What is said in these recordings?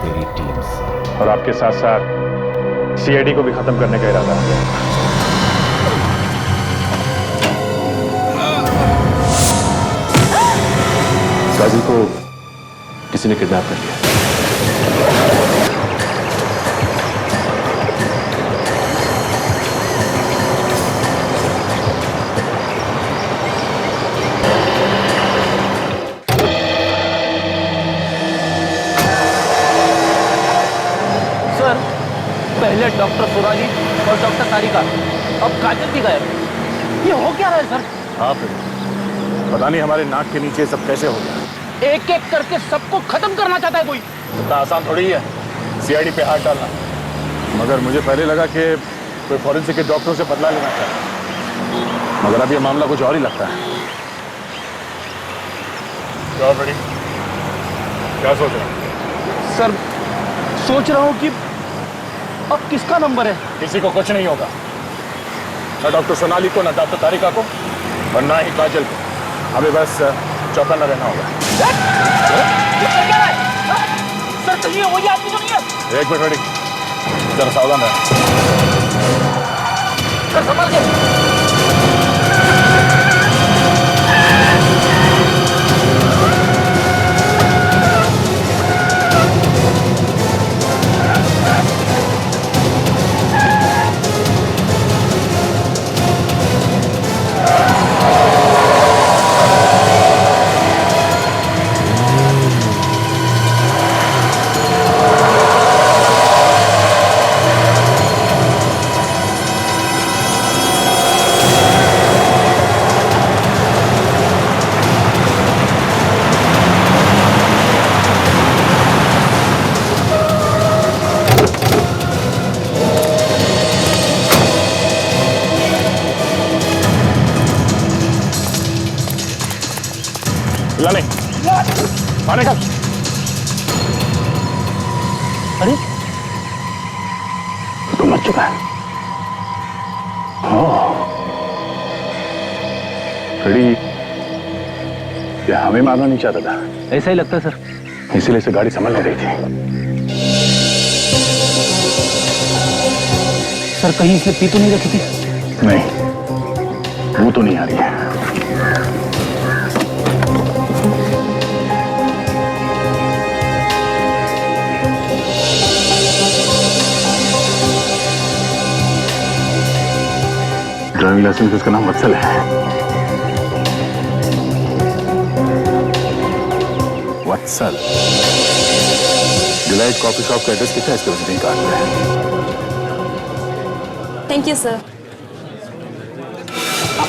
तेरी टीम से। और आपके साथ साथ सीआईडी को भी खत्म करने का इरादा है। गाजी को किसी ने किडनैप कर लिया। सर, पहले डॉक्टर सुराजी और डॉक्टर तारिका, अब काजल भी गए। ये हो क्या रहा है सर? हाँ पता नहीं हमारे नाक के नीचे सब कैसे हो गया। एक एक करके सबको खत्म करना चाहता है कोई। इतना आसान थोड़ी है सीआईडी पे हाथ डालना। मगर मुझे पहले लगा कि कोई फॉरेंसिक के डॉक्टरों से बदला लेना चाहता, मगर अब ये मामला कुछ और ही लगता है। क्या सोच रहे हैं? सर, सोच रहा हूँ कि अब किसका नंबर है। किसी को कुछ नहीं होगा, ना डॉक्टर सोनाली को, ना डॉक्टर तारिका को, और ना ही काजल को। हमें बस चौकन्ना रहना होगा। सर कहिए, वही आदमी तो नहीं है? एक मिनट रेडी, जरा सावधान रहे। सर संभाल के। नहीं पानी का। अरे तो मर चुका है। रेडी, ये हमें मारना नहीं चाहता था। ऐसा ही लगता है सर। इसीलिए से गाड़ी संभल नहीं रही थी। सर कहीं इसने पी तो नहीं रखी थी? नहीं, वो तो नहीं आ रही है। ड्राइविंग लाइसेंस इसका नाम वत्सल है। वत्सल। डिलाइट कॉफी शॉप का एड्रेस कितना है इसके विजिटिंग कार्ड पे? Thank you sir.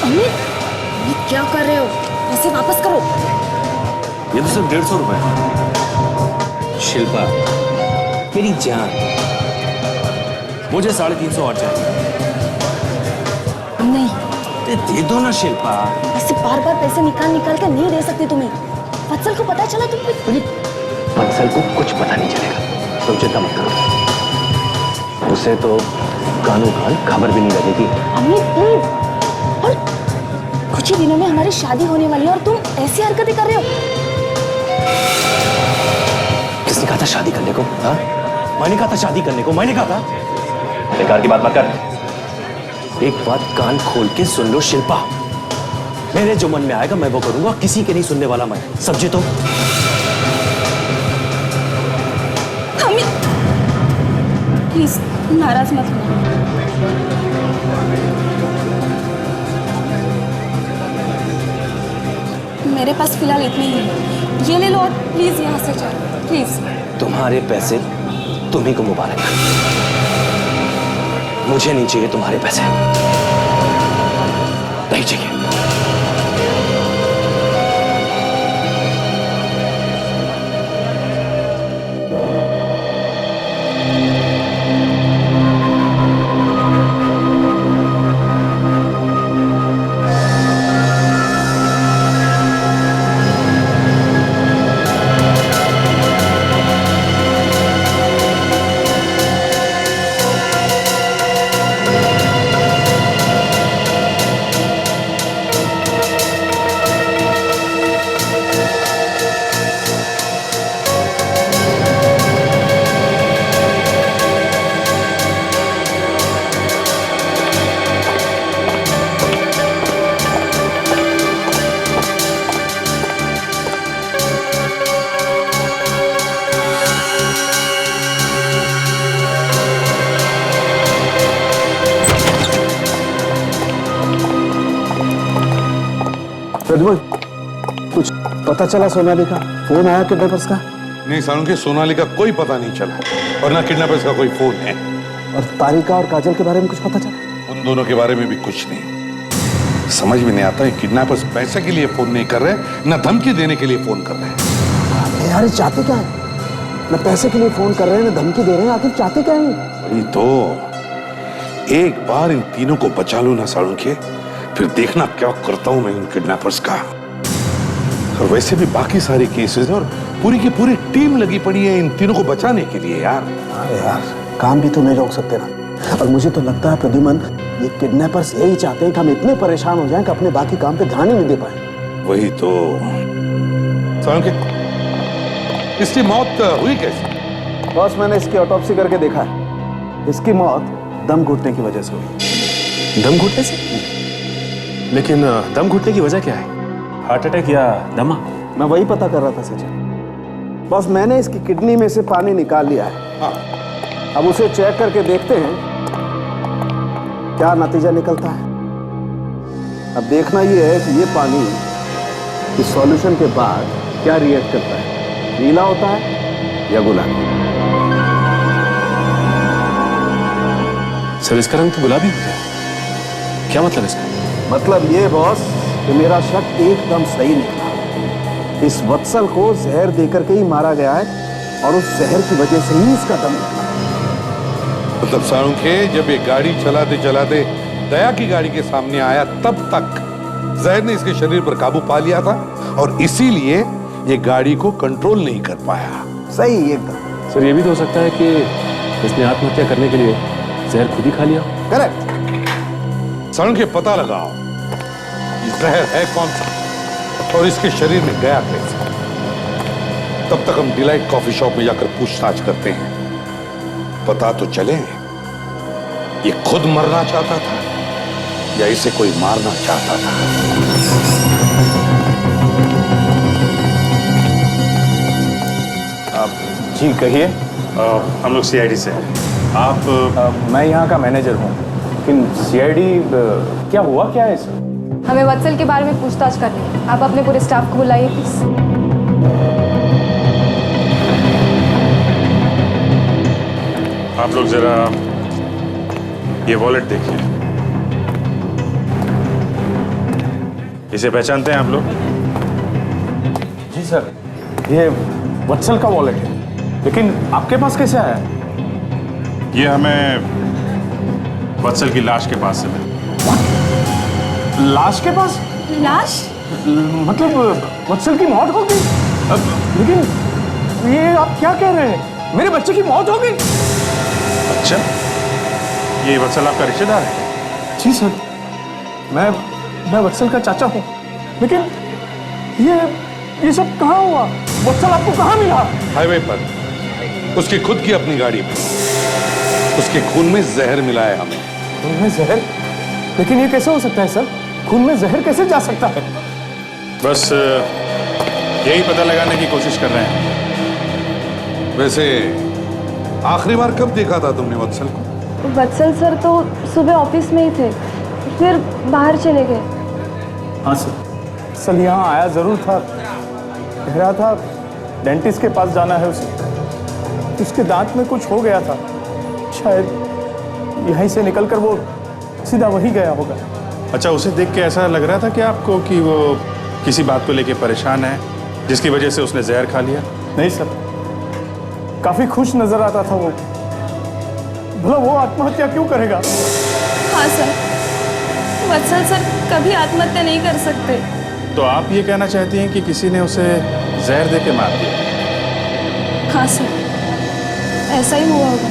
अमित, ये क्या कर रहे हो? पैसे वापस करो। ये तो सिर्फ 150 रुपए। शिल्पा मेरी जान, मुझे 350 और चाहिए। नहीं, दे दो ना शिल्पा। ऐसे बार बार पैसे निकाल के नहीं दे सकती तुम्हें। वत्सल को पता चला तुम? वत्सल को कुछ पता नहीं चलेगा, तुम चिंता मत करो। उसे तो कानों कान खबर भी नहीं लगेगी। अमित प्लीज। और कुछ ही दिनों में हमारी शादी होने वाली है और तुम ऐसी हरकतें कर रहे हो। किसने कहा था शादी करने को? हाँ, मैंने कहा था शादी करने को, मैंने कहा था। बेकार की बात मत कर। एक बात कान खोल के सुन लो शिल्पा, मेरे जो मन में आएगा मैं वो करूंगा, किसी के नहीं सुनने वाला मैं, समझे? तो अमित प्लीज नाराज मत होना। मेरे पास फिलहाल इतनी ही है, ये ले लो और प्लीज यहाँ से जाओ प्लीज। तुम्हारे पैसे तुम्ही को मुबारक, मुझे नहीं चाहिए तुम्हारे पैसे, नहीं चाहिए। पता चला सोनाली का फोन आया किडनैपर्स का? नहीं सालुंखे, सोनाली का कोई पता नहीं चला और ना किडनैपर्स का कोई फोन है। और तारिका और काजल के बारे में कुछ पता चला? उन दोनों के बारे में भी कुछ नहीं। समझ में नहीं आता है किडनैपर्स पैसे के लिए फोन नहीं कर रहे, ना धमकी देने के लिए फोन कर रहे हैं। यार ये चाहते क्या है? न पैसे के लिए फोन कर रहे हैं, न धमकी दे रहे हैं, आखिर चाहते क्या है? वही तो, एक बार इन तीनों को बचा लूं ना सालुंखे, फिर देखना क्या करता हूं मैं इन किडनैपर्स का। और वैसे भी बाकी सारे केसेस और पूरी की पूरी टीम लगी पड़ी है इन तीनों को बचाने के लिए यार। अरे यार, काम भी तो नहीं रोक सकते ना। और मुझे तो लगता है प्रद्युमन, ये किडनैपर्स यही चाहते हैं कि हम इतने परेशान हो जाएं कि अपने बाकी काम पे ध्यान ही नहीं दे पाए। वही तो। सालुंखे, इसकी मौत हुई कैसे? बॉस, मैंने इसकी ऑटोप्सी करके देखा है। इसकी मौत दम घुटने की वजह से हुई। दम घुटने से? लेकिन दम घुटने की वजह क्या है? हार्ट अटैक या दमा? मैं वही पता कर रहा था सचिन। बॉस, मैंने इसकी किडनी में से पानी निकाल लिया है। हाँ। अब उसे चेक करके देखते हैं क्या नतीजा निकलता है। अब देखना ये है कि ये पानी इस सॉल्यूशन के बाद क्या रिएक्ट करता है, नीला होता है या गुलाबी। सर, इसका रंग तो गुलाबी हो गया। क्या मतलब इसका? मतलब ये बॉस कि मेरा शक एकदम सही निकला। इस वत्सल को जहर देकर के ही मारा गया है और उस जहर की वजह से ही इसका दम निकला। मतलब सालुंखे, जब ये गाड़ी चलाते चलाते दया की गाड़ी के सामने आया तब तक जहर ने इसके शरीर पर काबू पा लिया था और इसीलिए ये गाड़ी को कंट्रोल नहीं कर पाया। सही एकदम। सर, ये भी तो हो सकता है कि इसने आत्महत्या करने के लिए जहर खुद ही खा लिया। करेक्ट। सालुंखे, पता लगाओ ये जहर है कौन सा और इसके शरीर में गया कैसे। तब तक हम डिलाइट कॉफी शॉप में जाकर पूछताछ करते हैं, पता तो चले ये खुद मरना चाहता था या इसे कोई मारना चाहता था। जी कहिए। हम लोग सीआईडी से हैं। आप? मैं यहाँ का मैनेजर हूँ, लेकिन सीआईडी क्या हुआ क्या है सर? हमें वत्सल के बारे में पूछताछ करनी है। आप अपने पूरे स्टाफ को बुलाइए प्लीज। आप लोग जरा ये वॉलेट देखिए। इसे पहचानते हैं आप लोग? जी सर, ये वत्सल का वॉलेट है, लेकिन आपके पास कैसे आया? ये हमें वत्सल की लाश के पास से मिला। लाश के पास? लाश? मतलब वत्सल की मौत हो गई? लेकिन ये आप क्या कह रहे हैं? मेरे बच्चे की मौत हो गई? अच्छा, ये वत्सल आपका रिश्तेदार है? जी सर, मैं वत्सल का चाचा हूँ। लेकिन ये सब कहाँ हुआ? वत्सल आपको कहाँ मिला? हाईवे पर, उसकी खुद की अपनी गाड़ी में। उसके खून में जहर मिला है हमें। खून में जहर? लेकिन ये कैसे हो सकता है सर? खून में जहर कैसे जा सकता है? बस यही पता लगाने की कोशिश कर रहे हैं। वैसे आखिरी बार कब देखा था तुमने वत्सल को? वत्सल सर तो सुबह ऑफिस में ही थे, फिर बाहर चले गए। हाँ सर, सल यहाँ आया जरूर था। कह रहा था डेंटिस्ट के पास जाना है उसे। उसके दांत में कुछ हो गया था, शायद यहीं से निकलकर वो सीधा वही गया होगा। अच्छा, उसे देख के ऐसा लग रहा था कि आपको कि वो किसी बात को लेके परेशान है, जिसकी वजह से उसने जहर खा लिया? नहीं सर, काफी खुश नजर आता था वो। भला वो आत्महत्या क्यों करेगा? हाँ सर, वत्सल सर कभी आत्महत्या नहीं कर सकते। तो आप ये कहना चाहती हैं कि किसी ने उसे जहर दे के मार दिया? हाँ सर, ऐसा ही हुआ होगा।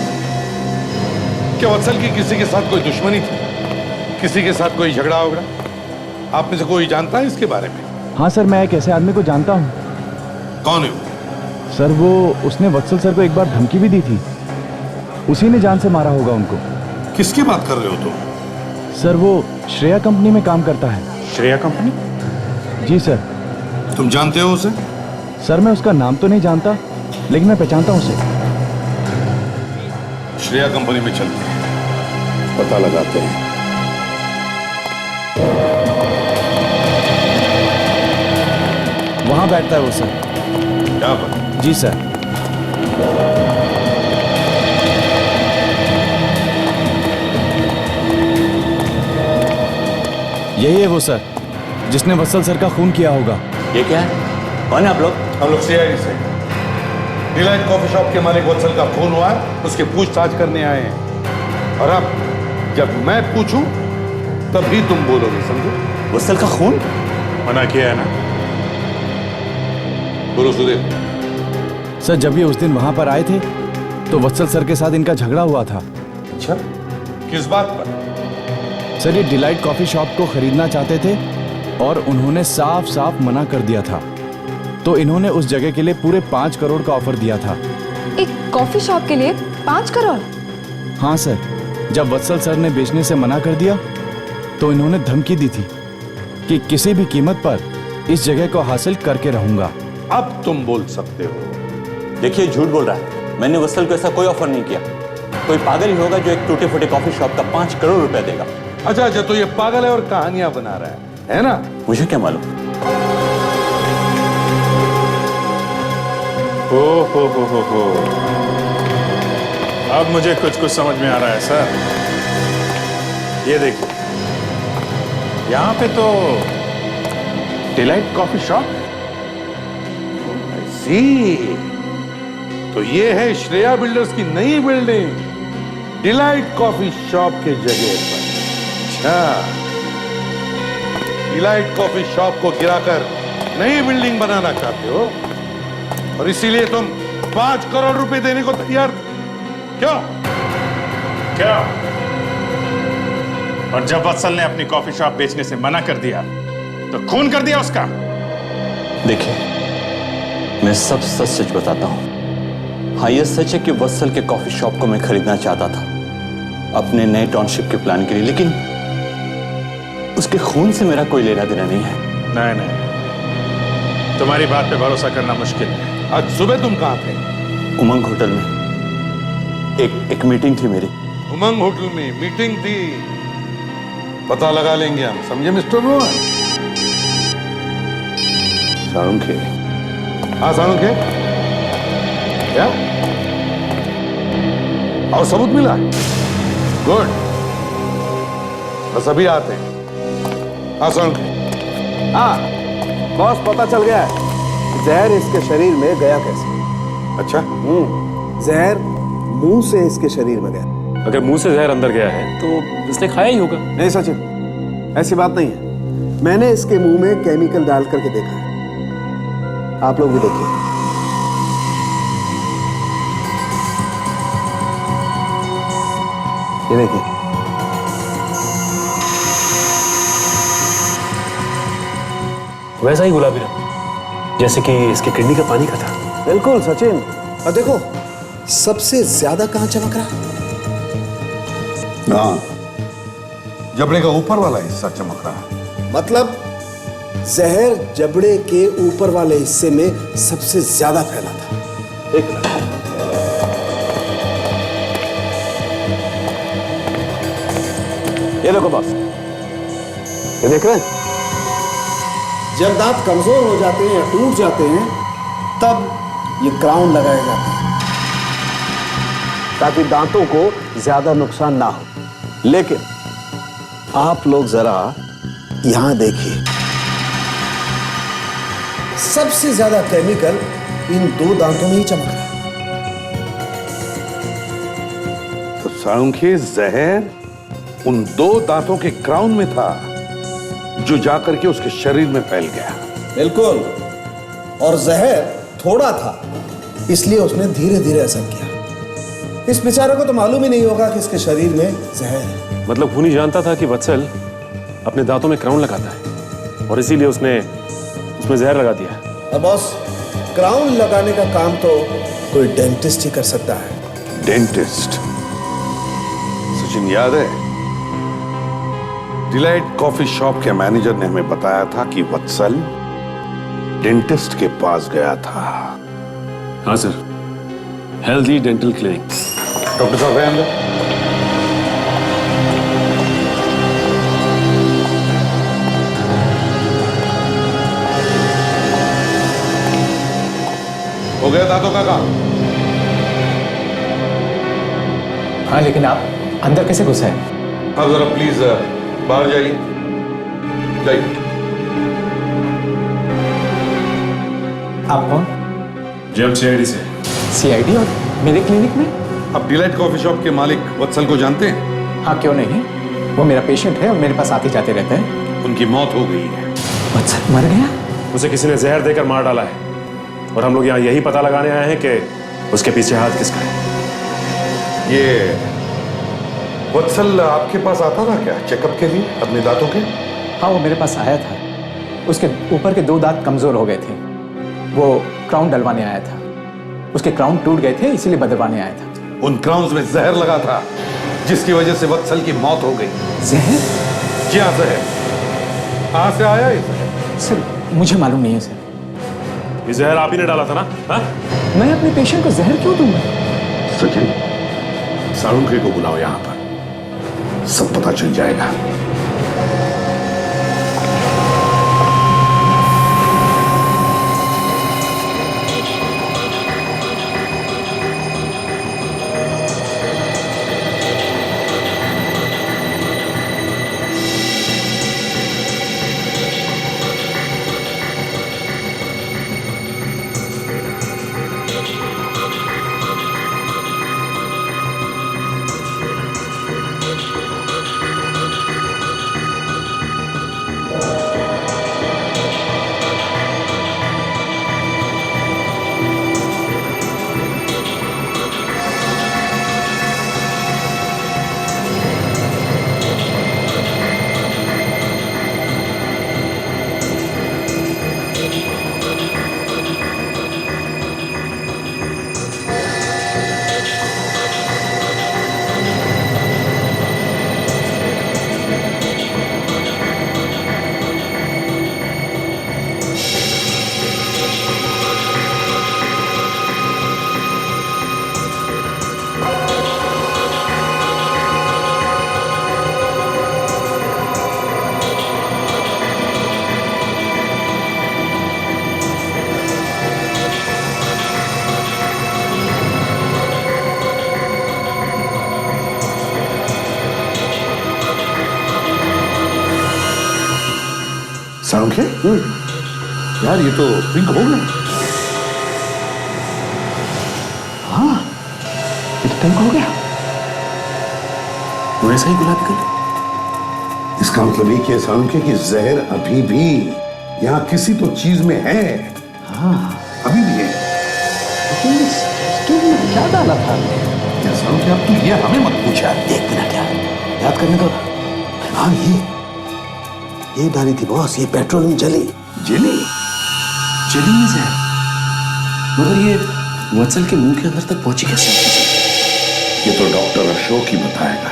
क्या वत्सल की किसी के साथ कोई दुश्मनी थी? किसी के साथ कोई झगड़ा वगड़ा? आप में से कोई जानता है इसके बारे में? हाँ सर, मैं एक ऐसे आदमी को जानता हूँ। कौन है वो? सर, वो उसने वत्सल सर को एक बार धमकी भी दी थी। उसी ने जान से मारा होगा उनको। किसकी बात कर रहे हो तुम? सर, वो श्रेया कंपनी में काम करता है। श्रेया कंपनी? जी सर। तुम जानते हो उसे? सर, मैं उसका नाम तो नहीं जानता, लेकिन मैं पहचानता हूँ उसे। श्रेया कंपनी में चलते हैं, पता लगाते हैं। वहां वहाँ बैठता है वो सर। यहाँ पर? जी सर। यही है वो सर जिसने वत्सल सर का खून किया होगा। ये क्या है? कौन है आप लोग? हम लोग सीआईडी से डिलाइट कॉफी शॉप के मालिक वत्सल का खून हुआ है, उसकी पूछताछ करने आए हैं। और अब जब मैं पूछूं तभी तुम बोलोगे, समझो? वत्सल का खून? मना किया है ना। बोलो सुदेव। सर जब ये उस दिन वहां पर आए थे तो वत्सल सर के साथ इनका झगड़ा हुआ था। अच्छा, किस बात पर? सर ये डिलाइट कॉफी शॉप को खरीदना चाहते थे और उन्होंने साफ साफ मना कर दिया था, तो इन्होंने उस जगह के लिए पूरे 5 करोड़ का ऑफर दिया था। एक कॉफी शॉप के लिए 5 करोड़? हाँ सर, जब वत्सल सर ने बेचने से मना कर दिया तो इन्होंने धमकी दी थी कि किसी भी कीमत पर इस जगह को हासिल करके रहूंगा। अब तुम बोल सकते हो। देखिए झूठ बोल रहा है, मैंने वत्सल को ऐसा कोई ऑफर नहीं किया। कोई पागल ही होगा जो एक टूटे फूटे कॉफी शॉप का 5 करोड़ रुपया देगा। अच्छा अच्छा, तो ये पागल है और कहानियां बना रहा है ना? मुझे क्या मालूम। हो। अब मुझे कुछ समझ में आ रहा है सर। ये देखिए, यहां पे तो डिलाइट कॉफी शॉप। सी, तो ये है श्रेया बिल्डर्स की नई बिल्डिंग डिलाइट कॉफी शॉप के जगह पर। अच्छा, डिलाइट कॉफी शॉप को गिराकर नई बिल्डिंग बनाना चाहते हो और इसीलिए तुम 5 करोड़ रुपए देने को तैयार? क्यों? क्या? और जब वत्सल ने अपनी कॉफी शॉप बेचने से मना कर दिया तो खून कर दिया उसका। देखिए, मैं सब सच सच बताता हूं। हाँ, यह सच है कि वत्सल के कॉफी शॉप को मैं खरीदना चाहता था अपने नए टाउनशिप के प्लान के लिए, लेकिन उसके खून से मेरा कोई लेना देना नहीं है। नहीं, तुम्हारी बात पे भरोसा करना मुश्किल है। आज सुबह तुम कहां थे? उमंग होटल में एक मीटिंग थी मेरी। उमंग होटल में मीटिंग थी? पता लगा लेंगे हम, समझे मिस्टर रोहन? साळुंखे। हाँ साळुंखे, क्या और सबूत मिला? गुड, बस अभी आते हैं। हाँ साळुंखे। हाँ बॉस, पता चल गया है जहर इसके शरीर में गया कैसे। अच्छा, जहर मुंह से इसके शरीर में गया। अगर मुंह से जहर अंदर गया है तो इसने खाया ही होगा। नहीं सचिन, ऐसी बात नहीं है। मैंने इसके मुंह में केमिकल डाल करके देखा है, आप लोग भी देखिए। ये देखिए, वैसा ही गुलाबी रंग जैसे कि इसके किडनी का पानी का था। बिल्कुल सचिन। और देखो सबसे ज्यादा कहां चमक रहा? हाँ, जबड़े का ऊपर वाला हिस्सा चमक रहा। मतलब जहर जबड़े के ऊपर वाले हिस्से में सबसे ज्यादा फैला था। एक मिनट, ये देखो बॉस, ये देख रहे हैं? जब दांत कमजोर हो जाते हैं या टूट जाते हैं तब ये क्राउन लगाए जाते हैं ताकि दांतों को ज्यादा नुकसान ना हो। लेकिन आप लोग जरा यहां देखिए, सबसे ज्यादा केमिकल इन 2 दांतों में ही चमक रहा है। तो साळुंखे, जहर उन 2 दांतों के क्राउन में था जो जाकर के उसके शरीर में फैल गया। बिल्कुल, और जहर थोड़ा था इसलिए उसने धीरे धीरे असर किया। इस बेचारे को तो मालूम ही नहीं होगा कि इसके शरीर में जहर है। मतलब खूनी जानता था कि वत्सल अपने दांतों में क्राउन लगाता है और इसीलिए उसने उसमें जहर लगा दिया। अब बॉस, क्राउन लगाने का काम तो कोई डेंटिस्ट ही कर सकता है। डेंटिस्ट? सचिन, याद है डिलाइट कॉफी शॉप के मैनेजर ने हमें बताया था कि वत्सल डेंटिस्ट के पास गया था। हाँ sir, healthy dental clinic. Doctor साहब हैं अंदर? हो गया दांतों का काम? हाँ, लेकिन आप अंदर कैसे घुसे हैं? अब जरा प्लीज बाहर जाइए, जाइए। आप कौन? जब सीआईडी से। सीआईडी और मेरे क्लिनिक में? आप डिलाइट कॉफी शॉप के मालिक वत्सल को जानते हैं? हाँ, क्यों नहीं? वो मेरा पेशेंट है और मेरे पास आते जाते रहते हैं। उनकी मौत हो गई है। वत्सल मर गया? उसे किसी ने जहर देकर मार डाला है और हम लोग यहाँ यही पता लगाने आए हैं कि उसके पीछे हाथ किसका है। ये वत्सल आपके पास आता था क्या चेकअप के लिए अपने दांतों के? हाँ, वो मेरे पास आया था। उसके ऊपर के 2 दांत कमजोर हो गए थे। वो क्राउन डलवाने आया था। उसके क्राउन टूट गए थे, इसीलिए बदलवाने आया था। उन क्राउन्स में जहर लगा था जिसकी वजह से वत्सल की मौत हो गई। जहर? जी हाँ, जहर। कहाँ से आया ये जहर? सर, मुझे मालूम नहीं है सर। ये जहर आप ही ने डाला था ना? हाँ? मैं अपने पेशेंट को जहर क्यों दूंगा? सचिन, साळुंखे को बुलाओ यहाँ पर, सब पता चल जाएगा। साळुंखे, यार ये तो पिंक हो गया। हाँ, ये तो पिंक हो गया। वैसा ही गुलाबी कलर। इसका मतलब ये कि साळुंखे की जहर अभी भी यहाँ किसी तो चीज में है। हाँ, अभी भी है। लेकिन इस टेस्ट में क्या डाला था? क्या साळुंखे, अब तू ये हमें मत पूछा। एक मिनट यार, याद करने दो। हाँ, ये डाली थी बॉस, ये पेट्रोलियम जेली। जेली? जेली में से? मगर ये वत्सल के मुंह के अंदर तक पहुंची कैसे? ये तो डॉक्टर अशोक ही बताएगा।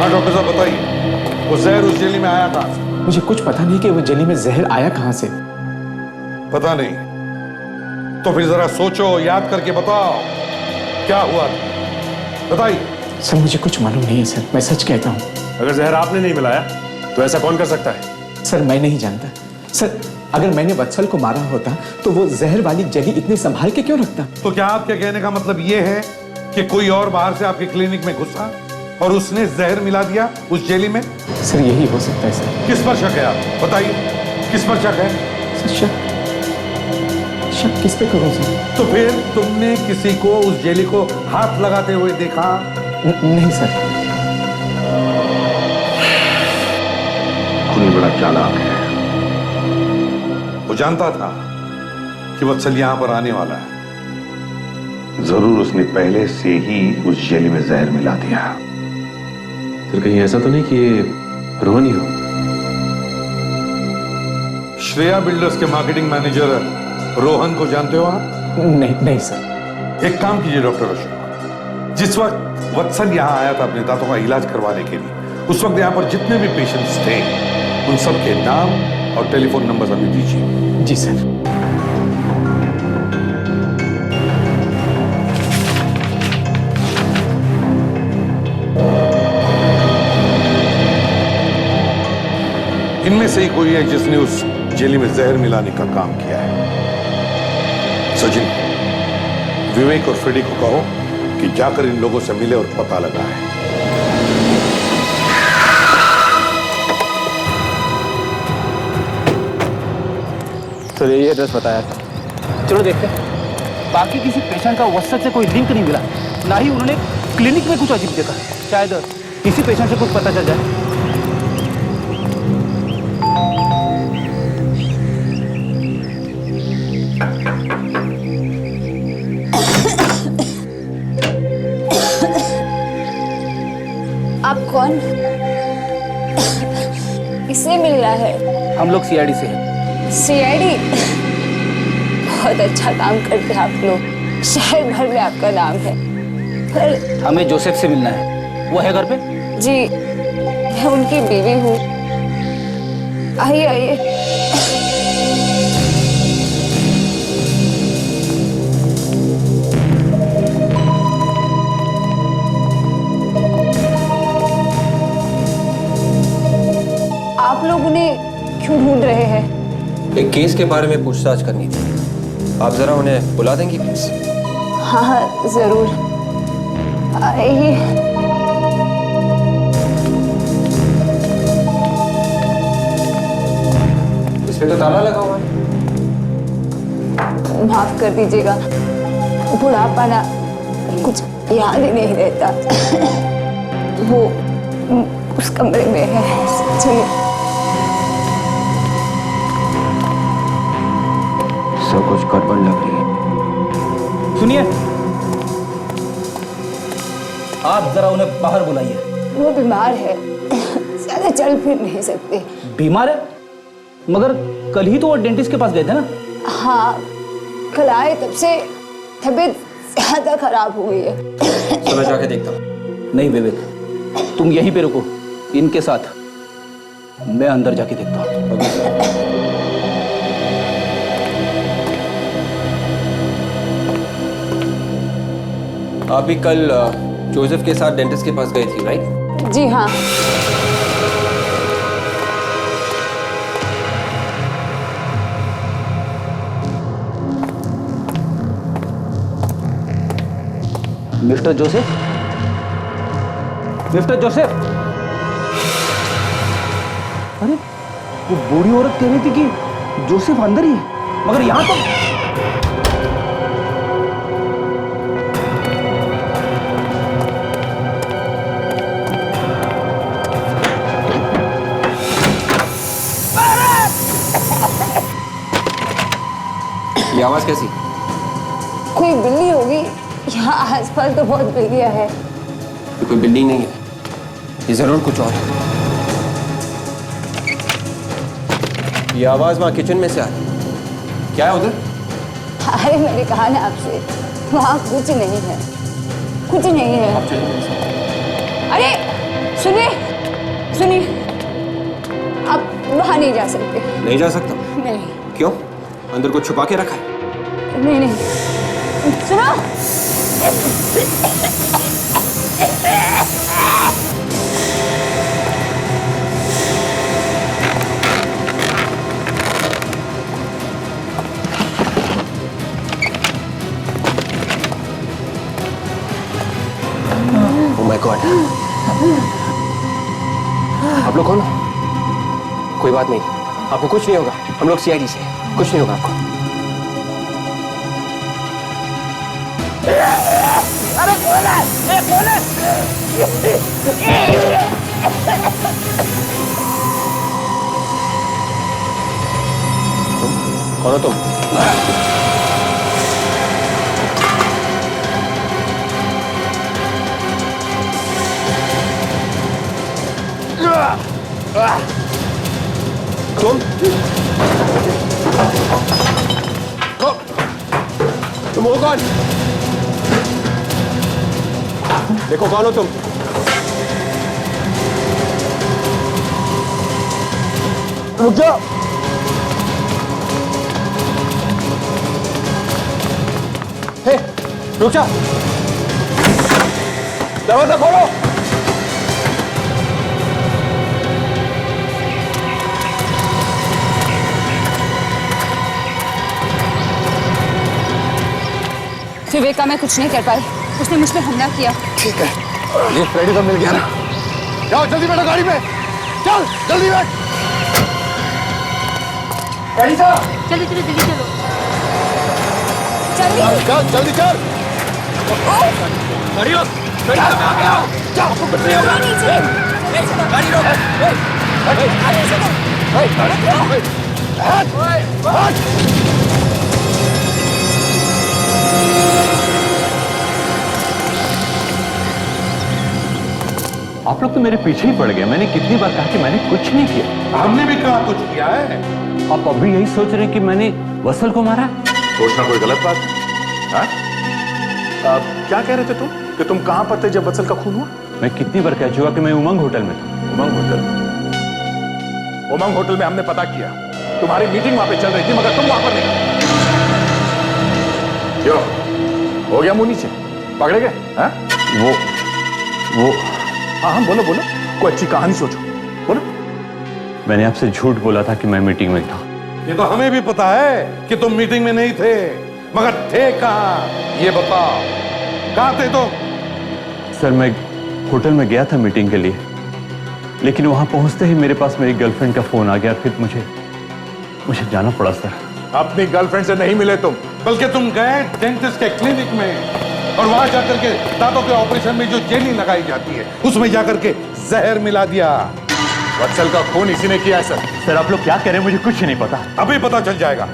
हाँ डॉक्टर साहब, बताइए, वो जहर उस जेली में आया कहां से? मुझे कुछ पता नहीं कि वो जेली में जहर आया कहां से। पता नहीं? तो फिर जरा सोचो, याद करके बताओ क्या हुआ था, बताइए। सर, मुझे कुछ मालूम नहीं है सर, मैं सच कहता हूँ। अगर जहर आपने नहीं मिलाया तो ऐसा कौन कर सकता है? सर, मैं नहीं जानता। सर, अगर मैंने वत्सल को मारा होता तो वो जहर वाली जेली इतने संभाल के क्यों रखता? तो क्या आपके कहने का मतलब ये है कि कोई और बाहर से आपके क्लिनिक में घुसा और उसने जहर मिला दिया उस जेली में? सर, यही हो सकता है सर। किस पर शक है आप बताइए, किस पर शक है? सर, शक किस पे करूं सर? तो फिर तुमने किसी को उस जेली को हाथ लगाते हुए देखा? नहीं सर। खूनी बड़ा चालाक है। वो जानता था कि वत्सल यहां पर आने वाला है। जरूर उसने पहले से ही उस जेली में जहर मिला दिया। फिर कहीं ऐसा तो नहीं कि ये रोहन ही हो? श्रेया बिल्डर्स के मार्केटिंग मैनेजर रोहन को जानते हो आप? नहीं सर। एक काम कीजिए डॉक्टर अशोक, जिस वक्त वत्सल यहाँ आया था अपने दांतों का इलाज करवाने के लिए, उस वक्त यहाँ पर जितने भी पेशेंट्स थे उन सब के नाम और टेलीफोन नंबर हमें दीजिए। जी सर। इनमें से ही कोई है जिसने उस अंजलि में जहर मिलाने का काम किया है। सचिन, विवेक और फ्रेडी को कहो कि जाकर इन लोगों से मिले और पता लगाए। तो यही एड्रेस बताया था। चलो देखते हैं। बाकी किसी पेशेंट का वसत से कोई लिंक नहीं मिला, ना ही उन्होंने क्लिनिक में कुछ अजीब देखा। शायद किसी पेशेंट से कुछ पता चल जाए। आप कौन? किससे मिल रहा है? हम लोग सीआईडी से हैं। सीआईडी? बहुत अच्छा काम करते हैं आप लोग। शहर भर में आपका नाम है। पर हमें जोसेफ से मिलना है। वो है घर पे? जी, मैं उनकी बीवी हूँ। आइए आइए। आप लोग उन्हें क्यों ढूंढ रहे हैं? एक केस के बारे में पूछताछ करनी थी। आप जरा उन्हें बुला देंगी प्लीज? हाँ हाँ जरूर, आइए। इसमें तो ताला लगा हुआ है। माफ कर दीजिएगा, बुढ़ापा ना कुछ याद ही नहीं रहता। वो उस कमरे में है। चलिए। सब कुछ गड़बड़ लग रही है। सुनिए, आप जरा उन्हें बाहर बुलाइए। वो बीमार है, ज्यादा चल फिर नहीं सकते। बीमार है? मगर कल ही तो वो डेंटिस्ट के पास गए थे ना? हाँ, कल आए तब से तबीयत ज्यादा खराब हो गई है। तो मैं जाके देखता हूँ। नहीं विवेक, तुम यहीं पे रुको इनके साथ। मैं अंदर जाके देखता हूँ। आप भी कल जोसेफ के साथ डेंटिस्ट के पास गई थी, राइट? जी हाँ। Mister Joseph, mister Joseph. अरे वो बूढ़ी औरत कह रही थी कि जोसेफ अंदर ही है, मगर यहाँ तो ये आवाज कैसी? कोई बिल्ली होगी। यहाँ आसपास तो बहुत बिल्लियाँ हैं। ये कोई बिल्डिंग नहीं है, ये जरूर कुछ और है। ये आवाज वहाँ किचन में से आ रही है। क्या है उधर? अरे मैंने कहा ना आपसे, वहाँ कुछ नहीं है, कुछ नहीं है। अरे सुनिए, सुनिए, आप वहाँ नहीं जा सकते। नहीं जा सकता? नहीं। क्यों? अंदर कुछ छुपा के रखा है? नहीं नहीं, सुनो। Oh my God! आप लोग कौन हो? कोई बात नहीं, आपको कुछ नहीं होगा। हम लोग सीआईडी से हैं, कुछ नहीं होगा आपको। अरे कौन है? कौन है? कौन हो तुम? तुम हो कौन? देखो कौन हो तुम? रुक जाओ। हे, रुक जाओ। दरवाजा खोलो। विवेक का मैं कुछ नहीं कर पाई, उसने मुझ पर हमला किया। ठीक है, ये फ्रेडी तो मिल गया ना। जाओ जल्दी बैठो गाड़ी में, चल जल्दी बैठ। जल्दी चलो, जल्दी चलो, जल्दी चल जल्दी चल। गाड़ी रोक, गाड़ी रोक, आ गया। जाओ, गाड़ी रोक। आप लोग तो मेरे पीछे ही पड़ गए। मैंने कितनी बार कहा कि मैंने कुछ नहीं किया। हमने भी कहा कुछ किया है। आप अभी यही सोच रहे हैं कि मैंने वत्सल को मारा? सोचना कोई गलत बात है? क्या कह रहे थे तुम कि तुम कहां पर थे जब वत्सल का खून हुआ? मैं कितनी बार कह चुका कि मैं उमंग होटल में था। उमंग होटल? उमंग होटल में हमने पता किया, तुम्हारी मीटिंग वहां पे चल रही थी, मगर तुम वहां पर नहीं। क्यों? हो गया मुंह नीचे? पकड़े गए? वो हाँ बोलो बोलो, कोई अच्छी कहानी सोचो, बोलो। मैंने आपसे झूठ बोला था कि मैं मीटिंग में था। ये तो हमें भी पता है कि तुम मीटिंग में नहीं थे, मगर थे कहां ये बताओ। कहां थे तुम? सर मैं होटल में गया था मीटिंग के लिए, लेकिन वहां पहुंचते ही मेरे पास मेरी गर्लफ्रेंड का फोन आ गया। फिर मुझे जाना पड़ा सर। अपनी गर्लफ्रेंड से नहीं मिले तुम, बल्कि तुम गए डेंटिस्ट के क्लिनिक में और वहां जाकर के दांतों के ऑपरेशन में जो जेली लगाई जाती है उसमें जाकर के जहर मिला दिया। वत्सल का खून इसी ने किया है सर। सर आप लोग क्या कह रहे हैं, मुझे कुछ नहीं पता। अभी पता चल जाएगा।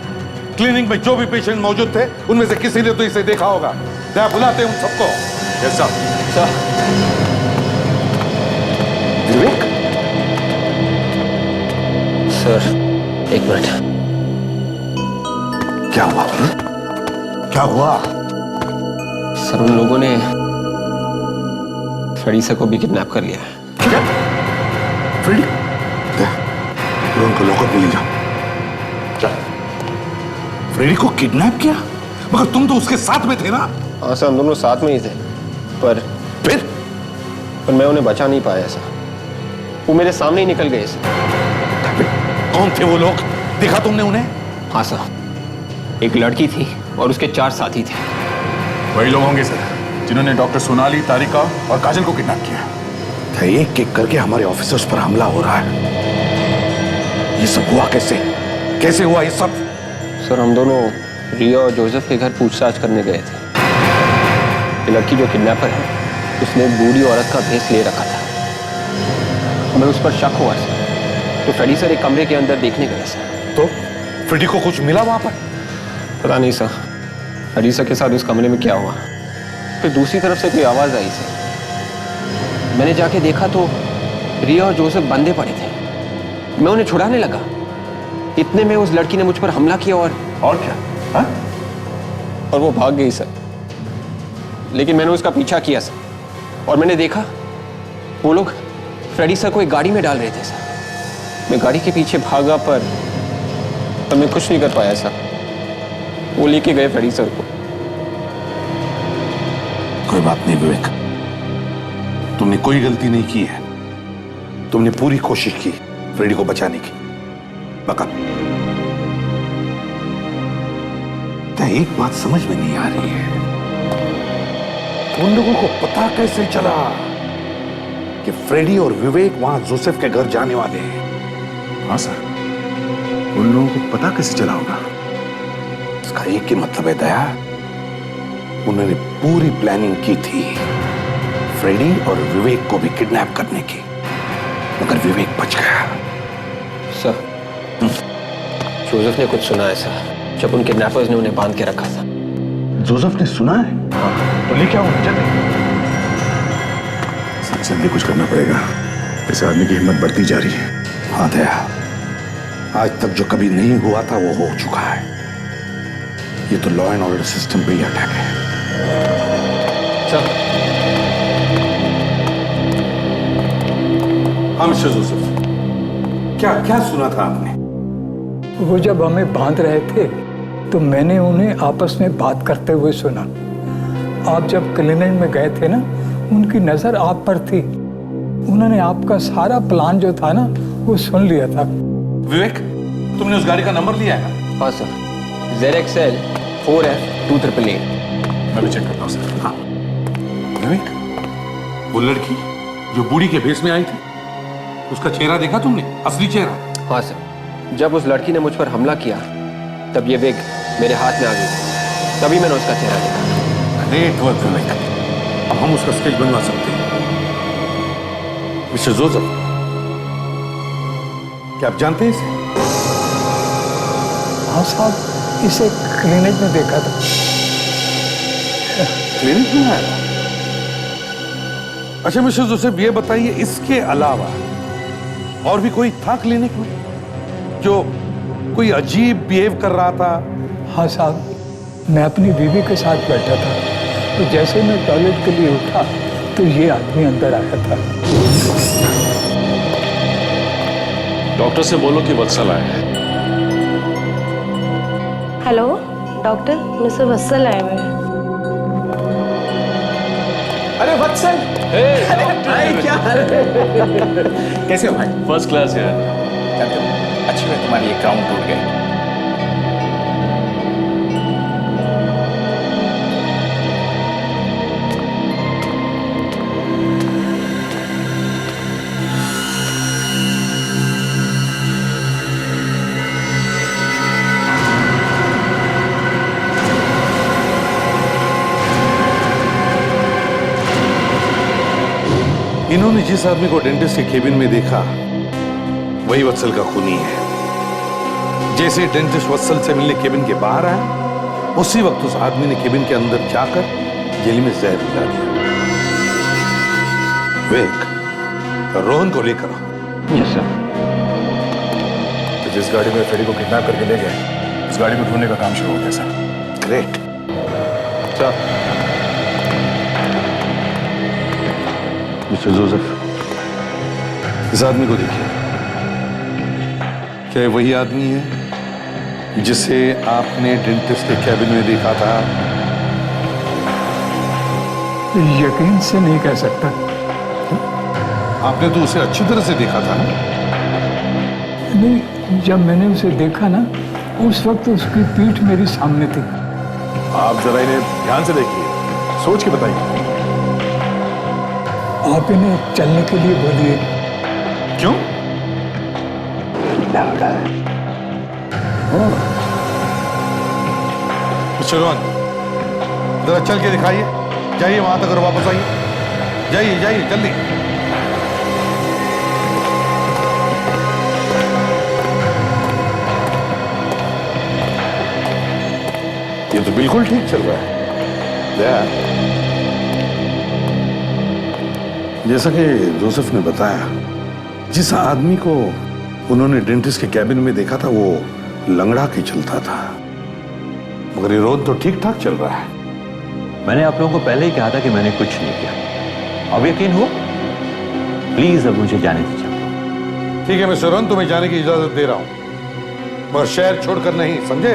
क्लिनिक में जो भी पेशेंट मौजूद थे उनमें से किसी ने तो इसे देखा होगा। क्या बुलाते हैं उन सबको। Yes sir. विवेक सर, एक मिनट। क्या हुआ? क्या हुआ? सर उन लोगों ने फ्रेडी को भी किडनैप कर लिया है। क्या? फ्रेडी? उनको लॉकअप में ले जाओ। क्या? फ्रेडी को किडनैप किया? मगर तुम तो उसके साथ में थे ना? हाँ सर, हम दोनों साथ में ही थे, पर मैं उन्हें बचा नहीं पाया सर। वो मेरे सामने ही निकल गए सर। कौन थे वो लोग? देखा तुमने उन्हें? हाँ सर, एक लड़की थी और उसके 4 साथी थे। वही लोग होंगे सर जिन्होंने डॉक्टर सोनाली, तारिका और काजल को किडनैप किया। एक एक करके हमारे ऑफिसर्स पर हमला हो रहा है। ये सब हुआ कैसे? कैसे हुआ ये सब? सर हम दोनों रिया और जोसेफ के घर पूछताछ करने गए थे। ये लड़की जो किडनैपर है उसने एक बूढ़ी औरत का भेष ले रखा था। हमें उस पर शक हुआ सर, तो फ्रेडी सर एक कमरे के अंदर देखने गए सर। तो फ्रेडी को कुछ मिला वहां पर? पता नहीं सर, फ्रेडी सर के साथ उस कमरे में क्या हुआ। फिर दूसरी तरफ से कोई आवाज आई सर। मैंने जाके देखा तो रिया और जोसेफ बंधे पड़े थे। मैं उन्हें छुड़ाने लगा, इतने में उस लड़की ने मुझ पर हमला किया और क्या? हा? और वो भाग गई सर। लेकिन मैंने उसका पीछा किया सर, और मैंने देखा वो लोग फ्रेडी सर को एक गाड़ी में डाल रहे थे सर। मैं गाड़ी के पीछे भागा पर मैं कुछ नहीं कर पाया सर। वो लेके गए फ्रेडी सर को। कोई बात नहीं विवेक, तुमने कोई गलती नहीं की है। तुमने पूरी कोशिश की फ्रेडी को बचाने की। मगर एक बात समझ में नहीं आ रही है, उन लोगों को पता कैसे चला कि फ्रेडी और विवेक वहां जोसेफ के घर जाने वाले हैं? हाँ सर, उन लोगों को पता कैसे चला होगा? इसका एक ही मतलब है दया, उन्होंने पूरी प्लानिंग की थी फ्रेडी और विवेक को भी किडनैप करने की, मगर विवेक बच गया। सर जोसेफ ने कुछ सुना है सर, जब उन किडनैपर्स ने उन्हें बांध के रखा था। जोसेफ ने सुना है? तो लेके आओ जल्दी। सबसे जल्दी कुछ करना पड़ेगा, इस आदमी की हिम्मत बढ़ती जा रही है। हाँ दया, आज तक जो कभी नहीं हुआ था वो हो चुका है। ये तो लॉ एंड ऑर्डर सिस्टम पे ही अटैक है। सर हाँ मिस्टर जोसेफ, क्या सुना था आपने? वो जब हमें बांध रहे थे तो मैंने उन्हें आपस में बात करते हुए सुना। आप जब क्लिनिक में गए थे ना, उनकी नजर आप पर थी। उन्होंने आपका सारा प्लान जो था ना वो सुन लिया था। विवेक, तुमने उस गाड़ी का नंबर लिया है? हाँ सर, ZXL 4F 2888। मैं भी चेक करता हूँ सर। हाँ विवेक, वो लड़की जो बूढ़ी के भेस में आई थी, उसका चेहरा देखा तुमने? असली चेहरा? हाँ सर, जब उस लड़की ने मुझ पर हमला किया तब ये विग मेरे हाथ में आ गई थी, तभी मैंने उसका चेहरा देखा। ग्रेट वर्क विवेक, अब हम उसका स्केच बनवा सकते हैं। मिस्टर जोसेफ, क्या आप जानते हैं इसे? हाँ साहब, इसे क्लिनिक में देखा था। क्लिनिक में आया था? अच्छा मिस्टर जोसेफ, ये बताइए इसके अलावा और भी कोई था क्लिनिक में जो कोई अजीब बिहेव कर रहा था? हाँ साहब, मैं अपनी बीवी के साथ बैठा था, तो जैसे मैं टॉयलेट के लिए उठा तो ये आदमी अंदर आया था। डॉक्टर से बोलो कि वत्सल आए हैं। हेलो डॉक्टर, मिस्टर वत्सल आए हुए हैं। अरे वत्सल, भाई क्या हाल है? कैसे हो भाई? फर्स्ट क्लास यार। अच्छी है तुम्हारी ये क्राउन टूट गई। इन्होंने जिस आदमी को डेंटिस्ट के केबिन में देखा वही वत्सल का खूनी है। जैसे डेंटिस्ट वत्सल से मिलने केबिन के बाहर आया, उसी वक्त उस आदमी ने केबिन के अंदर जाकर जेली में जहर मिला दिया। विवेक, रोहन को लेकर आओ। Yes sir. तो जिस गाड़ी में फ्रेडी को किडनैप करके ले गए, उस गाड़ी को ढूंढने का काम शुरू हो गया sir. Great. Sir, mister Joseph, इस आदमी को देखिए। क्या ये वही आदमी है जिसे आपने डेंटिस्ट के कैबिन में देखा था? यकीन से नहीं कह सकता। आपने तो उसे अच्छी तरह से देखा था ना? नहीं, जब मैंने उसे देखा ना, उस वक्त उसकी पीठ मेरे सामने थी। आप जरा इन्हें ध्यान से देखिए, सोच के बताइए। आप इन्हें चलने के लिए बोलिए। क्यों? मिस्टर रोहन, जरा चल के दिखाइए। जाइए वहां तक और वापस आइए। जाइए जाइए जल्दी। ये तो बिल्कुल ठीक चल रहा है। जैसा कि जोसेफ ने बताया, जिस आदमी को उन्होंने डेंटिस्ट के कैबिन में देखा था वो लंगड़ा के चलता था, मगर ये रोहन तो ठीक ठाक चल रहा है। मैंने आप लोगों को पहले ही कहा था कि मैंने कुछ नहीं किया। अब यकीन हुआ? प्लीज अब मुझे जाने दीजिए। ठीक है मिस्टर रोहन, तुम्हें जाने की इजाजत दे रहा हूं, मगर शहर छोड़कर नहीं, समझे?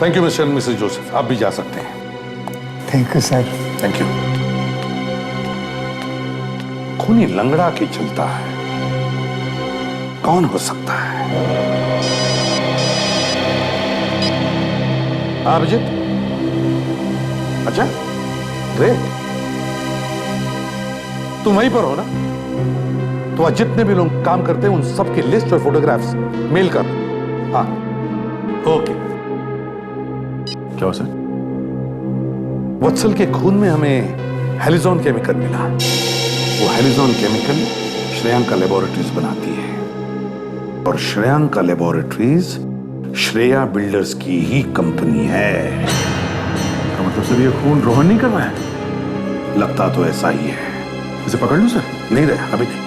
Thank you mister and Mrs Joseph, आप भी जा सकते हैं। Thank you sir. Thank you. खूनी लंगड़ा के चलता है, कौन हो सकता है? अभिजीत? अच्छा, ग्रेट। तुम वहीं पर हो ना? तो आज जितने भी लोग काम करते हैं उन सबकी लिस्ट और फोटोग्राफ्स मेल कर। हाँ, ओके। क्या हो सर? वत्सल के खून में हमें हेलिजॉन केमिकल मिला। वो हेलिजॉन केमिकल श्रेयांका लेबोरेटरीज बनाती है, और श्रेयांका लेबोरेटरीज श्रेया बिल्डर्स की ही कंपनी है। तो मतलब सर ये खून रोहन नहीं कर रहा है? लगता तो ऐसा ही है। इसे पकड़ लूं सर? नहीं रहे, अभी नहीं।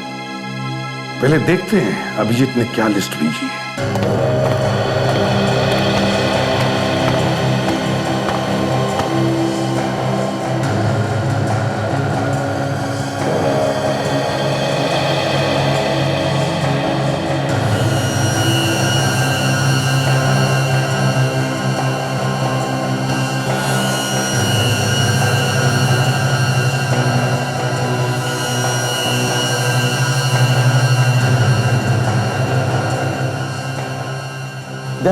पहले देखते हैं अभिजीत ने क्या लिस्ट भेजी है।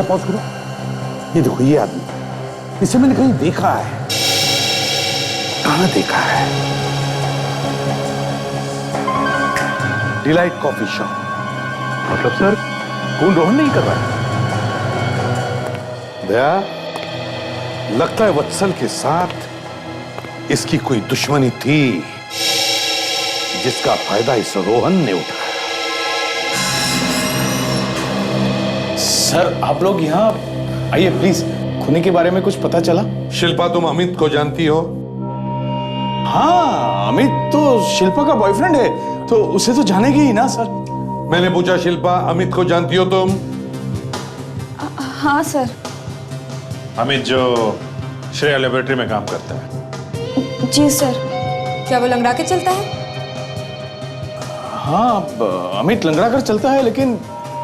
पॉज करो। ये देखो, ये आदमी, इसे मैंने कहीं देखा है। कहां देखा है? Delight coffee shop. मतलब सर खून रोहन नहीं कर रहा है? दया, लगता है वत्सल के साथ इसकी कोई दुश्मनी थी जिसका फायदा इस रोहन ने उठाया। सर आप लोग यहाँ आइए प्लीज। खूनी के बारे में कुछ पता चला? शिल्पा, तुम अमित को जानती हो? हाँ, अमित तो शिल्पा का बॉयफ्रेंड है, तो उसे तो जानेगी ही ना सर। मैंने पूछा, शिल्पा अमित को जानती हो तुम? हाँ सर। अमित जो श्रेया लेबोरेटरी में काम करता है। जी सर। क्या वो लंगड़ा के चलता है? हाँ, अमित लंगड़ा कर चलता है, लेकिन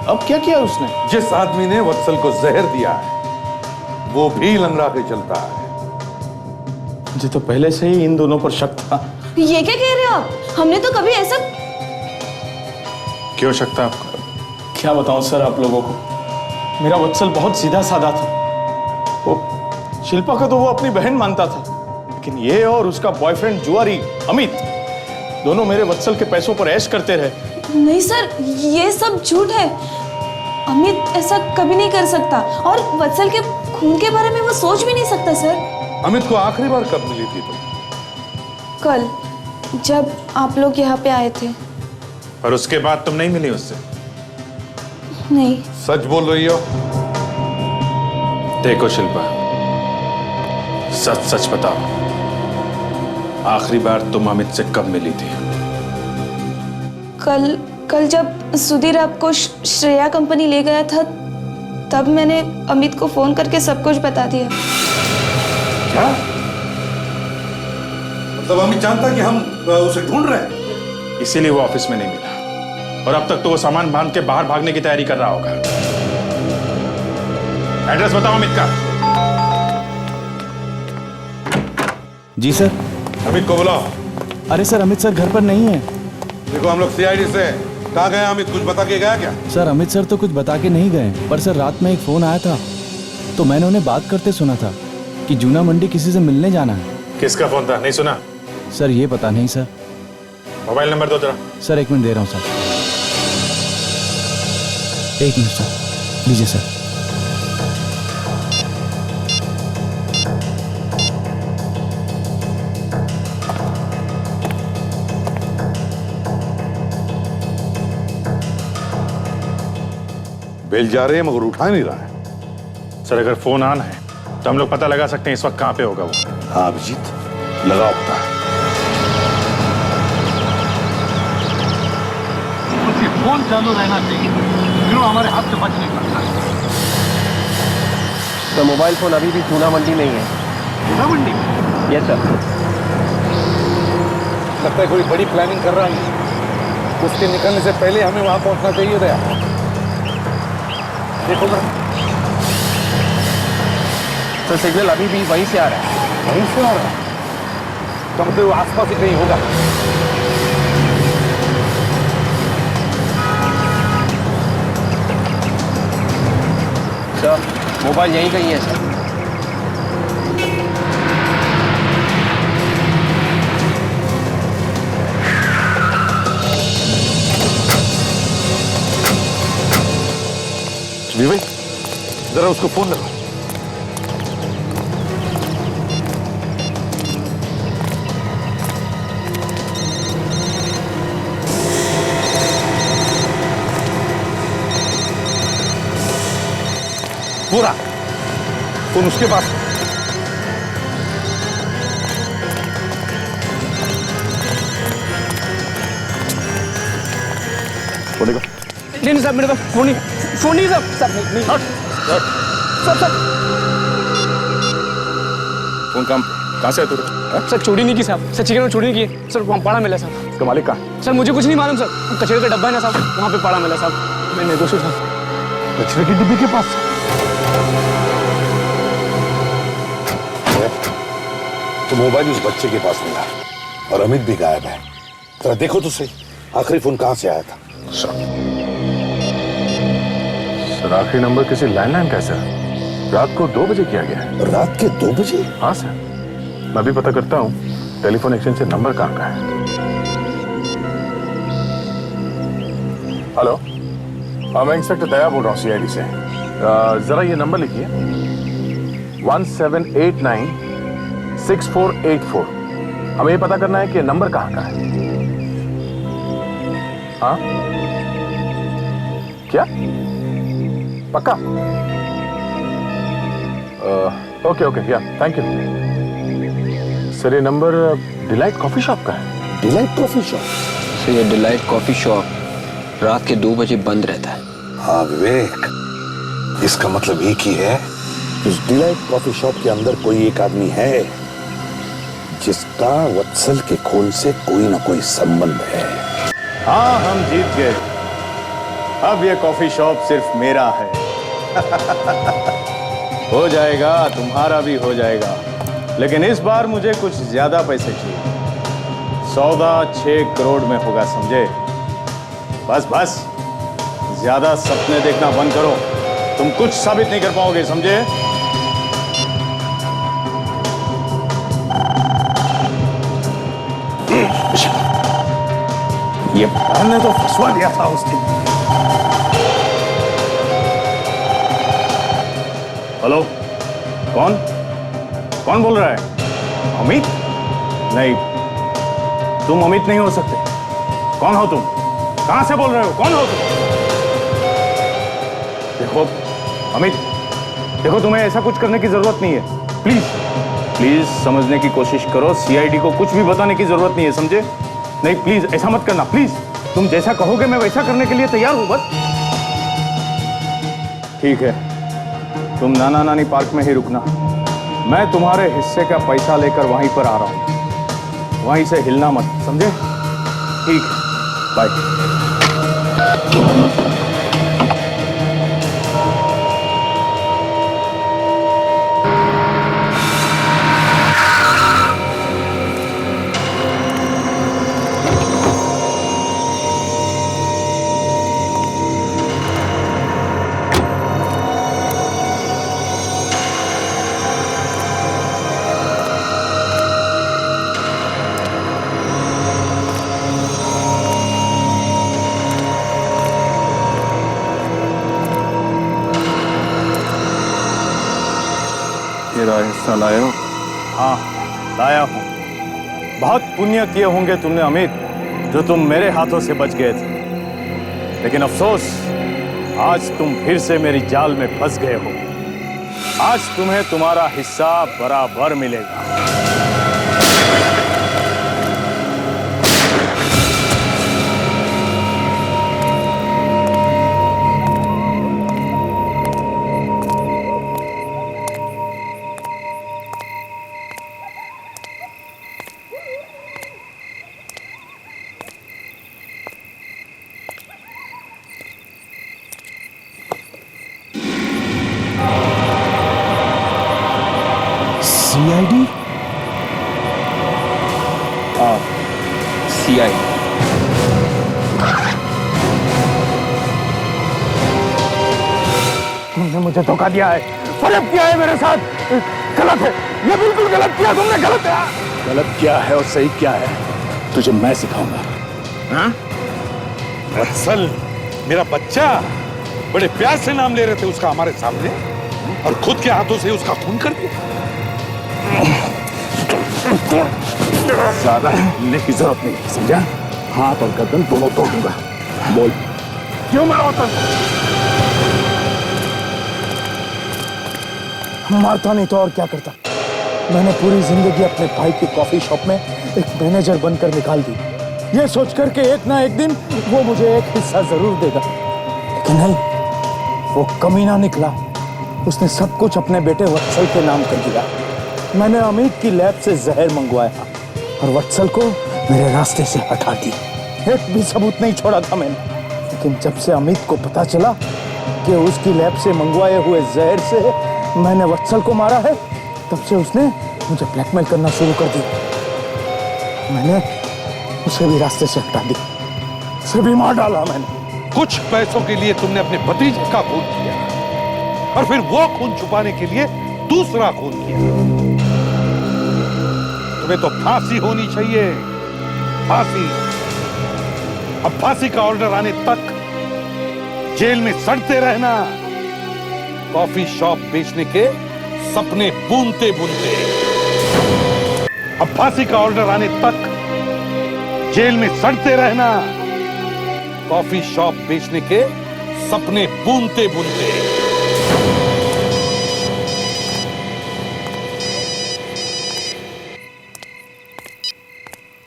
अब क्या किया उसने? जिस आदमी ने वत्सल को जहर दिया है वो भी लंगड़ा के चलता है। मुझे तो पहले से ही इन दोनों पर शक था। ये क्या कह रहे हो आप? हमने तो कभी ऐसा... क्यों शक था आपको? क्या बताऊं सर आप लोगों को, मेरा वत्सल बहुत सीधा साधा था। वो शिल्पा का तो वो अपनी बहन मानता था, लेकिन ये और उसका बॉयफ्रेंड जुआरी अमित दोनों मेरे वत्सल के पैसों पर ऐश करते रहे। नहीं सर, ये सब झूठ है। अमित ऐसा कभी नहीं कर सकता, और वत्सल के खून के बारे में वो सोच भी नहीं सकता सर। अमित को आखिरी बार कब मिली थी तुम? कल, जब आप लोग यहाँ पे आए थे। और उसके बाद तुम नहीं मिली उससे? नहीं। सच बोल रही हो? देखो शिल्पा, सच सच बताओ, आखिरी बार तुम अमित से कब मिली थी? कल जब सुधीर आपको श्रेया कंपनी ले गया था, तब मैंने अमित को फोन करके सब कुछ बता दिया। क्या? मतलब अमित जानता कि हम उसे ढूंढ रहे हैं? इसीलिए वो ऑफिस में नहीं मिला, और अब तक तो वो सामान बांध के बाहर भागने की तैयारी कर रहा होगा। एड्रेस बताओ अमित का। जी सर। अमित को बुलाओ। अरे सर, अमित सर घर पर नहीं है। देखो, हम लोग सीआईडी से। कहाँ गया अमित? कुछ बता के गया क्या? सर अमित सर तो कुछ बता के नहीं गए, पर सर रात में एक फोन आया था, तो मैंने उन्हें बात करते सुना था कि जूना मंडी किसी से मिलने जाना है। किसका फोन था, नहीं सुना? सर ये पता नहीं सर। मोबाइल नंबर दो जरा। सर 1 मिनट दे रहा हूँ सर। 1 मिनट सर, लीजिए सर। बेल जा रहे हैं मगर उठा नहीं रहा है। सर अगर फोन ऑन है तो हम लोग पता लगा सकते हैं इस वक्त कहाँ पे होगा वो। हाँ अभिजीत, लगाओ पता। फोन चालू रहना चाहिए, फिर वो हमारे हाथ से बच नहीं सकता। तो मोबाइल फोन अभी भी जूना मंडी में ही है। जूना मंडी? Yes sir. लगता है कोई बड़ी प्लानिंग कर रहा है। उसके निकलने से पहले हमें वहां पहुंचना चाहिए था। देखो ना, तो सिग्नल अभी भी वहीं से आ रहा है। वहीं से आ रहा है? तो मतलब वो आसपास ही कहीं होगा। सर मोबाइल यहीं कहीं है सर। विवेक, जरा उसको फोन लगा। पूरा फोन उसके पास। फोन देखो। नहीं साहब, मेरे पास फोन नहीं साहब। नहीं सर। फोन कहाँ से है तुझे? सर चोरी नहीं की साहब। सर चिकन में चोरी नहीं की सर, वहाँ पड़ा मिला साहब। इसका मालिक कहाँ? सर मुझे कुछ नहीं मालूम सर। कचरे का डब्बा है ना साहब, वहाँ पे पड़ा मिला साहब। मैं निर्दोष हूँ साहब। कचरे की डिब्बी के पास? तो मोबाइल उस बच्चे के पास मिला और अमित भी गायब है। जरा देखो तो सही, आखिरी फोन कहाँ से आया था? सर आखिरी नंबर किसी लैंडलाइन का सर, रात को 2 बजे किया गया है। रात के 2 बजे? हाँ सर, मैं भी पता करता हूँ। टेलीफोन एक्सचेंज से नंबर कहाँ का है? हेलो, मैं इंस्पेक्टर दया बोल रहा हूँ सीआईडी से। जरा ये नंबर लिखिए 17896484। हमें ये पता करना है कि नंबर कहाँ का है। हाँ क्या पक्का? ओके ओके, या थैंक यू सर। ये नंबर डिलाइट कॉफी शॉप का है। Delight coffee shop? सर ये डिलाइट कॉफी शॉप रात के 2 बजे बंद रहता है। हाँ विवेक, इसका मतलब एक ही है, इस डिलाइट कॉफी शॉप के अंदर कोई एक आदमी है जिसका वत्सल के खून से कोई ना कोई संबंध है। हाँ, हम जीत गए। अब ये कॉफी शॉप सिर्फ मेरा है। हो जाएगा, तुम्हारा भी हो जाएगा, लेकिन इस बार मुझे कुछ ज्यादा पैसे चाहिए। सौदा 6 करोड़ में होगा, समझे? बस बस, ज्यादा सपने देखना बंद करो, तुम कुछ साबित नहीं कर पाओगे, समझे? ये ने तो फंसवा दिया था उस दिन। हेलो, कौन कौन बोल रहा है? अमित? नहीं, तुम अमित नहीं हो सकते। कौन हो तुम? कहां से बोल रहे हो? कौन हो तुम? देखो अमित, देखो तुम्हें ऐसा कुछ करने की जरूरत नहीं है। प्लीज प्लीज समझने की कोशिश करो। सीआईडी को कुछ भी बताने की जरूरत नहीं है, समझे? नहीं प्लीज ऐसा मत करना, प्लीज। तुम जैसा कहोगे मैं वैसा करने के लिए तैयार हूं, बस। ठीक है, तुम नाना नानी पार्क में ही रुकना, मैं तुम्हारे हिस्से का पैसा लेकर वहीं पर आ रहा हूं। वहीं से हिलना मत, समझे? ठीक है, बाय। तेरा हिस्सा लाए हो? हाँ, लाया हूं। बहुत पुण्य किए होंगे तुमने अमित, जो तुम मेरे हाथों से बच गए थे। लेकिन अफसोस, आज तुम फिर से मेरी जाल में फंस गए हो। आज तुम्हें तुम्हारा हिस्सा बराबर मिलेगा। सीआईडी? सीआई। तुमने मुझे धोखा दिया है, फर्क किया है मेरे साथ। गलत है, ये बिल्कुल गलत किया तुमने, गलत है। गलत क्या है और सही क्या है, तुझे मैं सिखाऊंगा। हाँ? वत्सल, मेरा बच्चा, बड़े प्यार से नाम ले रहे थे उसका हमारे सामने, और खुद के हाथों से उसका खून कर दिया। ज्यादा हिलने की जरूरत नहीं, समझा? हाथ और गर्दन दोनों तोड़ दूंगा। बोल, क्यों मारा वत्सल? मारता नहीं तो और क्या करता? मैंने पूरी जिंदगी अपने भाई की कॉफी शॉप में एक मैनेजर बनकर निकाल दी, ये सोचकर के एक ना एक दिन वो मुझे एक हिस्सा जरूर देगा। लेकिन नहीं, वो कमीना निकला। उसने सब कुछ अपने बेटे वत्सल के नाम कर दिया। मैंने अमित की लैब से जहर मंगवाया और वत्सल को मेरे रास्ते से हटा दी। एक भी सबूत नहीं छोड़ा था मैंने। लेकिन जब से अमित को पता चला कि उसकी लैब से मंगवाए हुए जहर से मैंने वत्सल को मारा है, तब से उसने मुझे ब्लैकमेल करना शुरू कर दिया। मैंने उसे भी रास्ते से हटा दी, उसे भी मार डाला मैंने। कुछ पैसों के लिए तुमने अपने भतीजे का खून किया, और फिर वो खून छुपाने के लिए दूसरा खून किया। तुम्हें तो फांसी होनी चाहिए, फांसी। अब फांसी का ऑर्डर आने तक जेल में सड़ते रहना, कॉफी शॉप बेचने के सपने बुनते बुनते। अब फांसी का ऑर्डर आने तक जेल में सड़ते रहना, कॉफी शॉप बेचने के सपने बुनते बुनते।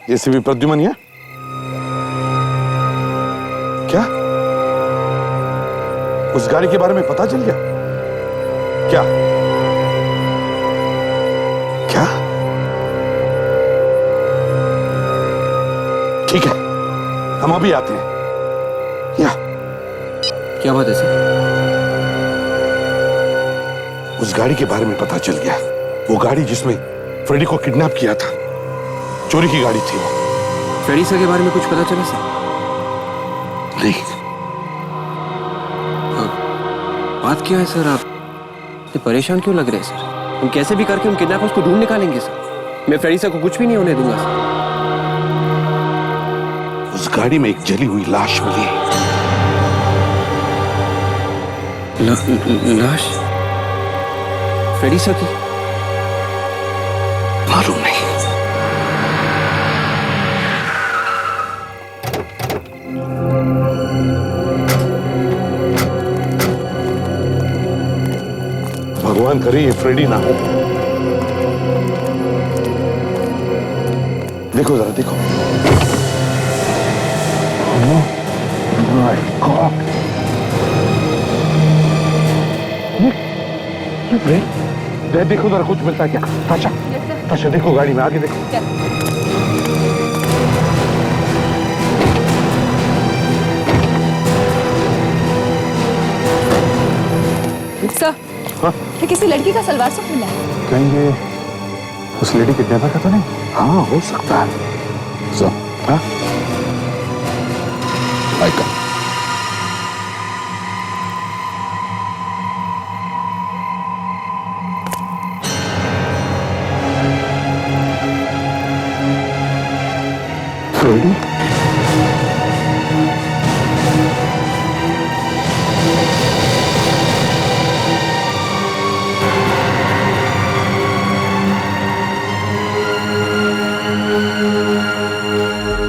ये भी प्रद्युमन है क्या? उस गाड़ी के बारे में पता चल गया क्या? क्या? ठीक है, हम अभी आते हैं। क्या बात है सर? उस गाड़ी के बारे में पता चल गया। वो गाड़ी जिसमें फ्रेडी को किडनैप किया था, चोरी की गाड़ी थी वो। फ्रेडी सर के बारे में कुछ पता चला सर? नहीं। बात क्या है सर? आप इतने परेशान क्यों लग रहे हैं सर? हम कैसे भी करके उन किडनैपर्स को ढूंढ निकालेंगे सर। मैं फ्रेडी सर को कुछ भी नहीं होने दूंगा सर। उस गाड़ी में एक जली हुई लाश मिली। लाश? फ्रेडी सर की? मालूम नहीं। भगवान करे ये फ्रेडी ना हो। देखो जरा, देखो। माय गॉड, देखो जरा कुछ मिलता है क्या? ताशा, ताशा देखो गाड़ी में, आगे देखो। सर, ये किसी लड़की का सलवार सूट मिला है। कहेंगे उस लेडी किडनैपर का तो नहीं? हाँ, हो सकता है। हाँ? आइका। फ्रेडी?